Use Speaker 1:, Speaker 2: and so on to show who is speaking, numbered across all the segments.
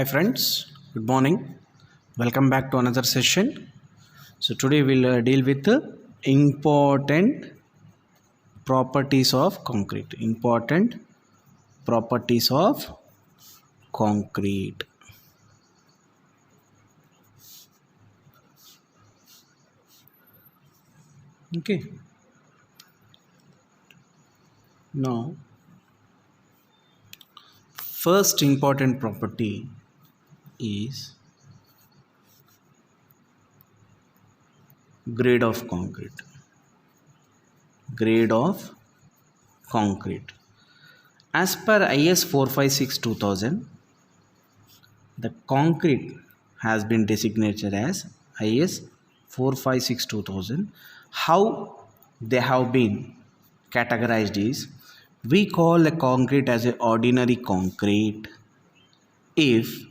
Speaker 1: Hi friends, good morning. Welcome back to another session. So today we'll deal with the important properties of concrete. Important properties of concrete. Okay. Now, first important property is grade of concrete. Grade of concrete. As per IS 456-2000, the concrete has been designated as IS 456-2000. How they have been categorized is, we call a concrete as an ordinary concrete if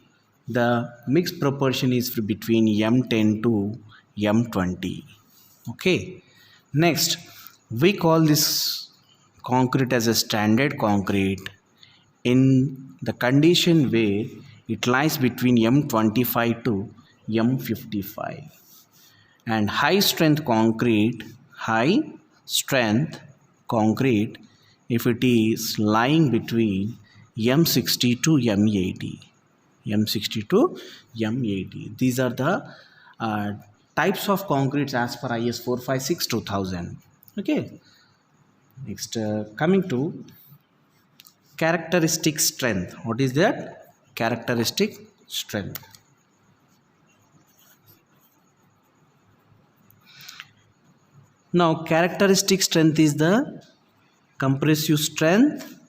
Speaker 1: the mixed proportion is between M10 to M20. Okay. Next, we call this concrete as a standard concrete in the condition where it lies between M25 to M55. And high strength concrete if it is lying between M60 to M80. M60 to M80. These are the types of concretes as per IS 456-2000. Okay. Next, coming to characteristic strength. What is that? Characteristic strength. Now, characteristic strength is the compressive strength,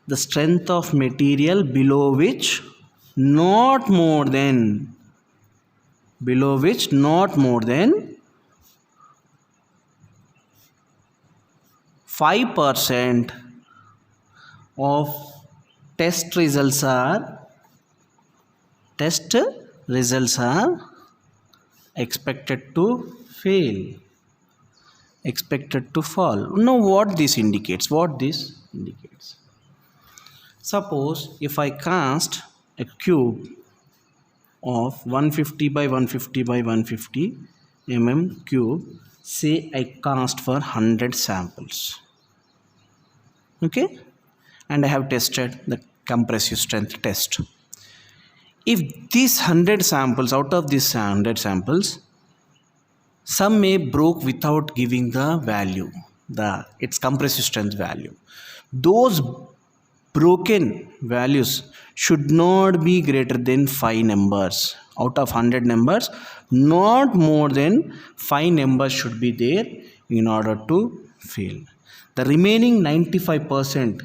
Speaker 1: the strength of material below which not more than 5% of test results are expected to fail, expected to fall. Now what this indicates? Suppose if I cast a cube of 150 by 150 by 150 cube, say I cast for 100 samples. Okay, and I have tested the compressive strength test. If these 100 samples, out of these 100 samples, some may broke without giving the value, its compressive strength value. Those broken values should not be greater than 5 numbers. Out of 100 numbers, not more than 5 numbers should be there in order to fail. The remaining 95%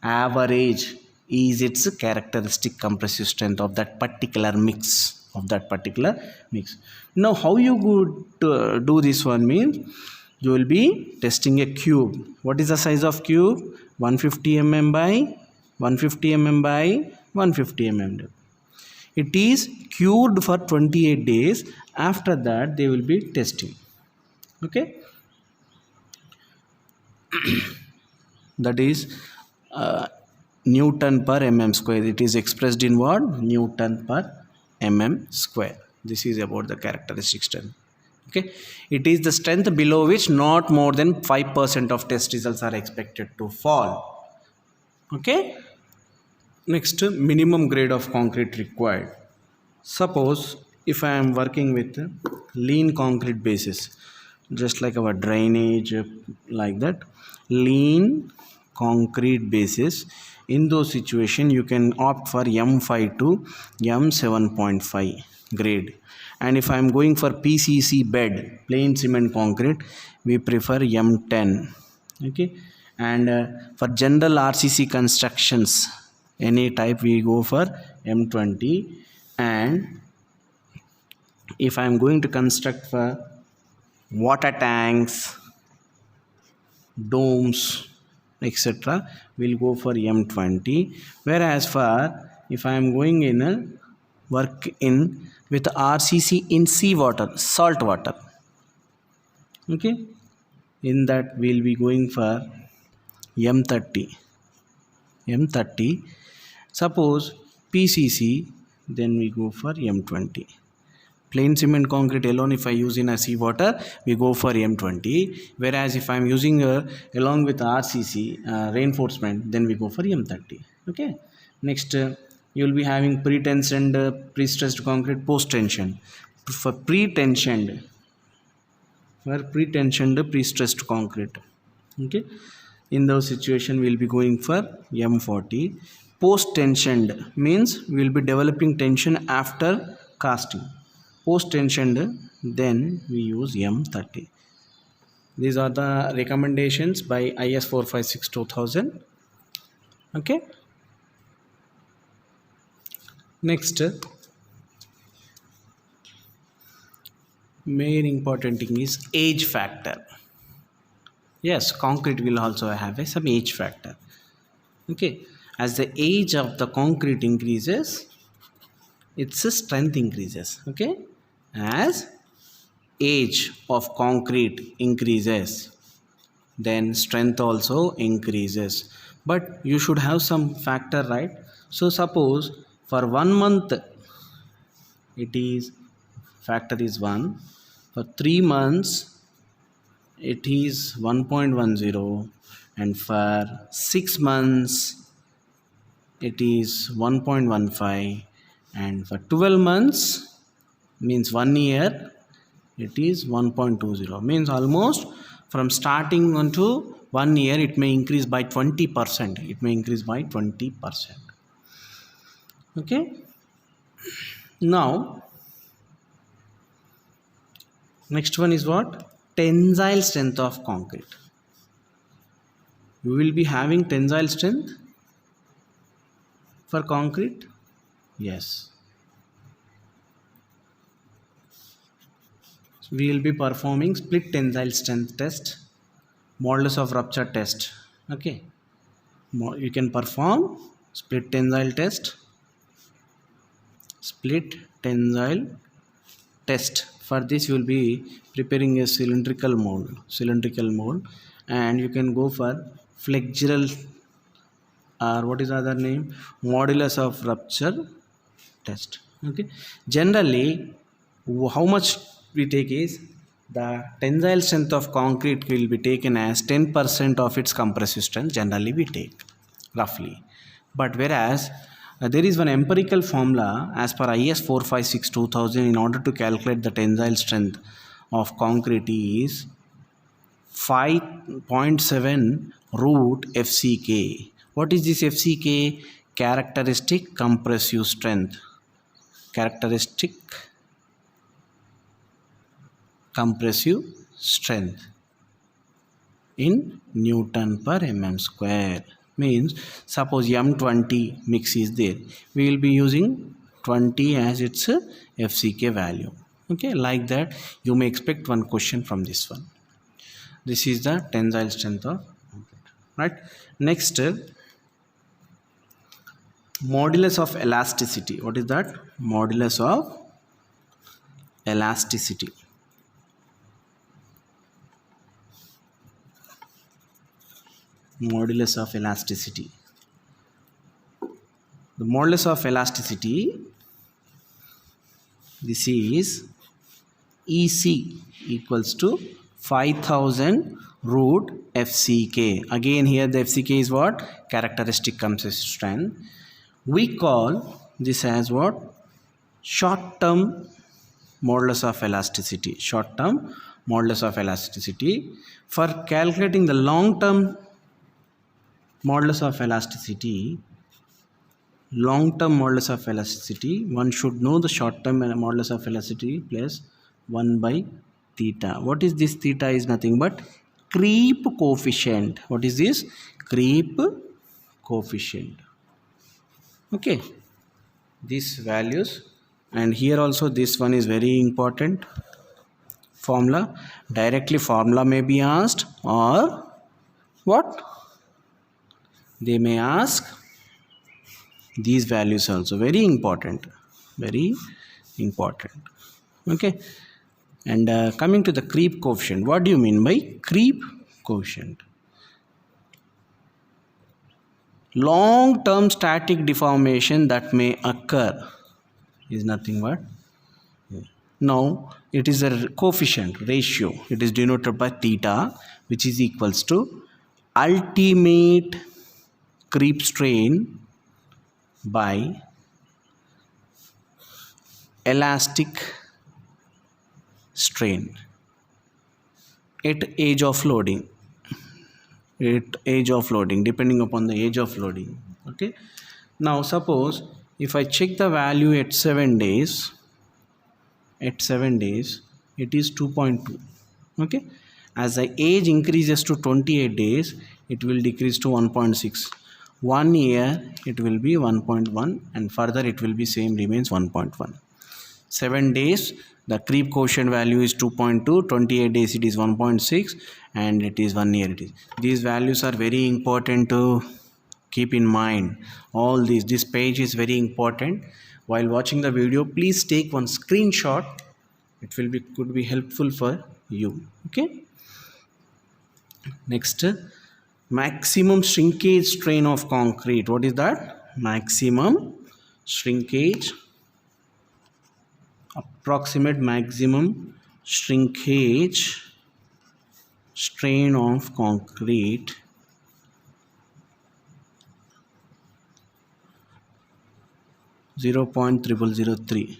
Speaker 1: average is its characteristic compressive strength of that particular mix. Now how you could do this one means, you will be testing a cube. What is the size of cube? 150 mm by 150 mm by 150 mm. It is cured for 28 days. After that they will be testing. Okay. That is Newton per mm square. It is expressed in what? Newton per mm square. This is about the characteristic strength. Okay, it is the strength below which not more than 5% of test results are expected to fall. Okay. Next, minimum grade of concrete required. Suppose if I am working with lean concrete basis, just like our drainage, like that, lean concrete basis, in those situations you can opt for M5 to M7.5 grade. And if I am going for PCC bed, plain cement concrete, we prefer M10. Okay. And for general RCC constructions, any type, we go for M20. And if I am going to construct for water tanks, domes, etc., we'll go for M20. Whereas for if I am going in a work in with RCC in seawater, salt water, okay, in that we'll be going for M30. Suppose PCC, then we go for M20. Plain cement concrete alone, if I use in a seawater, we go for M20. Whereas if I am using along with RCC, reinforcement, then we go for M30. Okay. Next, you will be having pre-tensioned, pre-stressed concrete, post-tension. For pre-tensioned, pre-stressed concrete. Okay. In those situation, we will be going for M40. Post-tensioned means we will be developing tension after casting. Post-tensioned, then we use M30. These are the recommendations by IS 456 2000. Okay. Next, main important thing is age factor. Yes, concrete will also have some age factor. Okay, as the age of the concrete increases, its strength increases. Okay, as age of concrete increases, then strength also increases. But you should have some factor, right? So suppose for 1 month it is factor is 1, for 3 months it is 1.10, and for 6 months it is 1.15, and for 12 months means 1 year it is 1.20. Means almost from starting onto 1 year it may increase by 20%. It may increase by 20%. Okay. Now next one is what? Tensile strength of concrete. You will be having tensile strength for concrete. Yes. We will be performing split tensile strength test, modulus of rupture test. Okay. You can perform split tensile test, For this you will be preparing a cylindrical mold, and you can go for flexural, or what is the other name, modulus of rupture test. Okay. Generally, how much we take is the tensile strength of concrete will be taken as 10% of its compressive strength. Generally we take roughly, but whereas there is one empirical formula as per IS 456 2000 in order to calculate the tensile strength of concrete is 5.7 root FCK. What is this FCK? Characteristic compressive strength. Characteristic compressive strength in Newton per mm square. Means suppose M20 mix is there, we will be using 20 as its FCK value. Okay, like that you may expect one question from this one. This is the tensile strength of concrete, right? Next, modulus of elasticity. What is that? Modulus of elasticity. Modulus of elasticity. The modulus of elasticity, this is EC equals to 5000 root FCK. Again here the FCK is what? Characteristic compressive strength. We call this as what? Short-term modulus of elasticity. Short-term modulus of elasticity. For calculating the long-term modulus of elasticity, one should know the short-term modulus of elasticity plus 1 by theta. What is this? Theta is nothing but creep coefficient. What is this? Creep coefficient. Okay, these values, and here also this one is very important formula. Directly formula may be asked, or what? They may ask these values also. Very important. Okay. And coming to the creep coefficient, what do you mean by creep coefficient? long term static deformation that may occur is nothing but, now it is a coefficient ratio, it is denoted by theta, which is equals to ultimate creep strain by elastic strain at age of loading, depending upon the age of loading. Okay, now suppose if I check the value at 7 days, it is 2.2. okay, as the age increases to 28 days, it will decrease to 1.6. 1 year it will be 1.1, and further it will be same, remains 1.1. 7 days the creep coefficient value is 2.2, 28 days it is 1.6, and it is 1 year it is. These values are very important to keep in mind. All this page is very important. While watching the video, please take one screenshot. It could be helpful for you. Okay, next, maximum shrinkage strain of concrete. What is that? Maximum shrinkage, approximate maximum shrinkage strain of concrete (0.0003).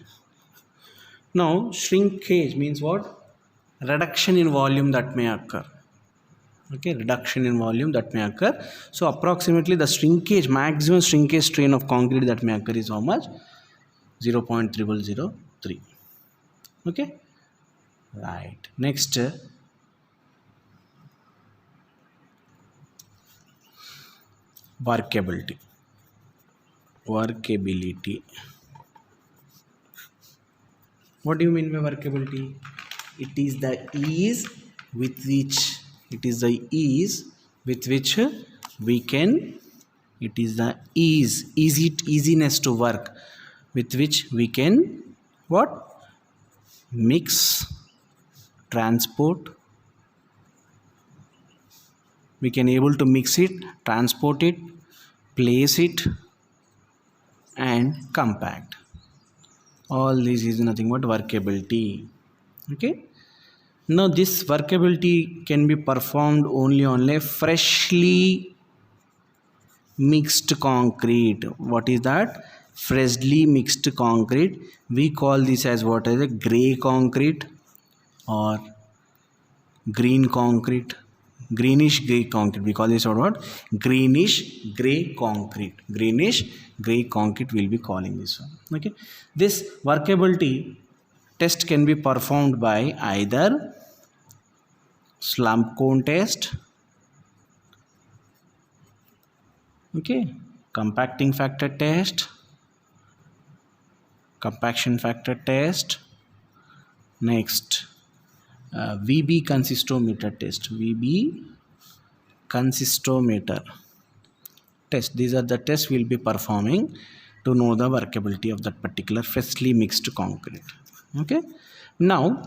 Speaker 1: Now shrinkage means what? Reduction in volume that may occur. Okay, reduction in volume that may occur. So approximately the shrinkage, maximum shrinkage strain of concrete that may occur is how much? 0.0003. okay, right. Next, workability. What do you mean by workability? It is the ease with which we can, it is the easiness to work with which we can what? Mix, transport. We can able to mix it, transport it, place it, and compact. All this is nothing but workability. Okay, now this workability can be performed only on a freshly mixed concrete. What is that? Freshly mixed concrete. We call this as what is a gray concrete or green concrete, greenish gray concrete. We call this what? Greenish gray concrete. Greenish gray concrete will be calling this one. Okay, this workability test can be performed by either slump cone test, okay, compacting factor test, compaction factor test, next VB consistometer test, VB consistometer test. These are the tests we'll be performing to know the workability of that particular freshly mixed concrete. Okay, now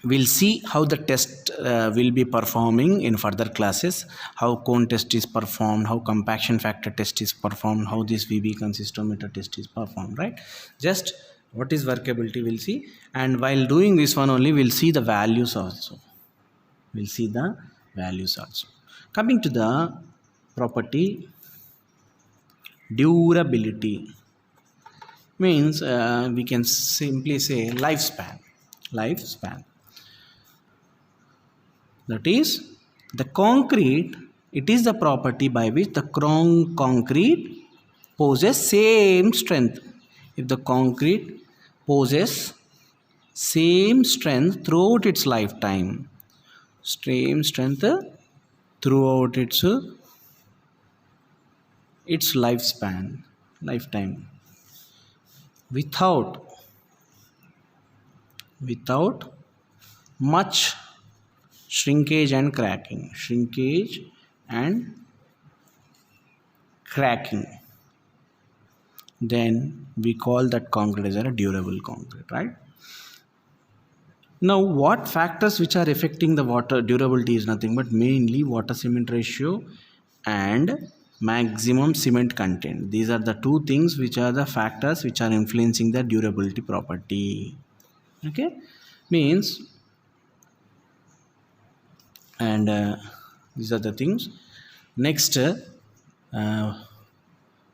Speaker 1: we'll see how the test will be performing in further classes, how cone test is performed, how compaction factor test is performed, how this VB consistometer test is performed, right? Just what is workability we'll see, and while doing this one only we'll see the values also. Coming to the property durability, means we can simply say lifespan. That is, the concrete, it is the property by which the concrete possesses same strength. If the concrete possesses same strength throughout its lifetime, its lifetime, without much shrinkage and cracking, then we call that concrete as a durable concrete, right? Now what factors which are affecting the water durability is nothing but mainly water cement ratio and maximum cement content. These are the two things which are the factors which are influencing the durability property. Okay, means, and these are the things. Next,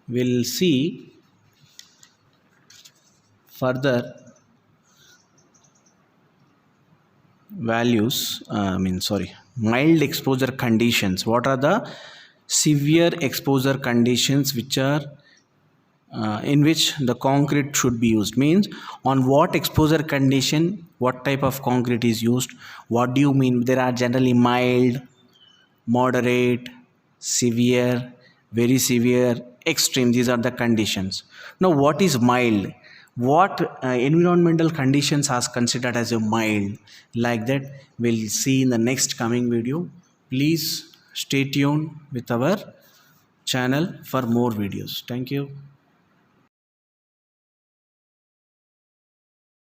Speaker 1: we'll see further values. Mild exposure conditions. What are the severe exposure conditions which are in which the concrete should be used? Means, on what exposure condition what type of concrete is used? What do you mean? There are generally mild, moderate, severe, very severe, extreme. These are the conditions. Now, what is mild? What environmental conditions are considered as a mild? Like that, we'll see in the next coming video. Please stay tuned with our channel for more videos. Thank you.